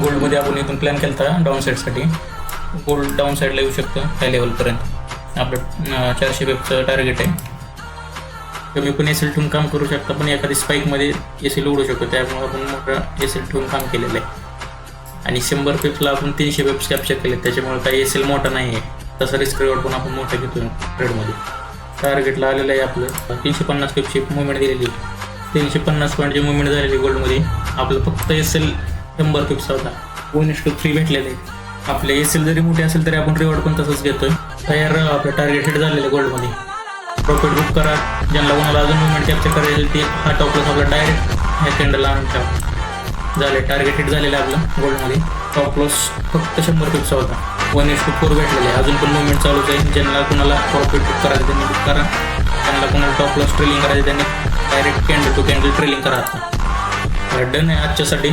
गोल्डमध्ये आपण इथून प्लॅन केला होता डाऊन साईडसाठी. गोल्ड डाऊन साईडला येऊ शकतं हाय लेवलपर्यंत. आपलं 400 वेबचं टार्गेट आहे. तुम्ही पण एस एल ठेवून काम करू शकता, पण एखादी स्पाईकमध्ये एस एल उडू शकतो, त्यामुळे आपण मोठा एस एल ठेवून काम केलेलं आहे. आणि 100 पिप्सला आपण 300 वेब्स कॅप्चर केले, त्याच्यामुळे काही एस एल मोठा नाही आहे. तसं रिस्क रिवॉर्ड पण आपण मोठं घेतो ट्रेडमध्ये. टार्गेटला आलेलं आहे आपलं 350 पिप्सची मुवमेंट दिलेली. 350 पॉईंटची मुवमेंट झालेली गोल्डमध्ये. आपलं फक्त एस एल 100 पिप्स होता. 1:3 भेटलेले आहे. आपले एस एल जरी मोठे असेल तरी आपण रिवॉर्ड पण तसंच घेतोय. तयार आपलं टार्गेट हिट झालेलं आहे गोल्डमध्ये. प्रॉफिट बुक करा. ज्यांना कोणाला अजून मुवमेंट कॅप्चर करायला ते हा टॉप लॉस आपला डायरेक्ट ह्या कॅन्डलला आणून ठेवा. झाले टार्गेट हिट झालेलं आहे आपलं गोल्डमध्ये. टॉप लॉस फक्त 100 पिप्सचा होता. 1:4 भेटलेले आहे. अजून पण मुवमेंट चालूच आहे. ज्यांना कोणाला प्रॉफिट बुक करायचं त्यांनी बुक करा. ज्यांना कोणाला टॉप लॉस ट्रेलिंग करायचं त्यांनी direct candle to candle trailing करा. आता डन आहे आजच्यासाठी.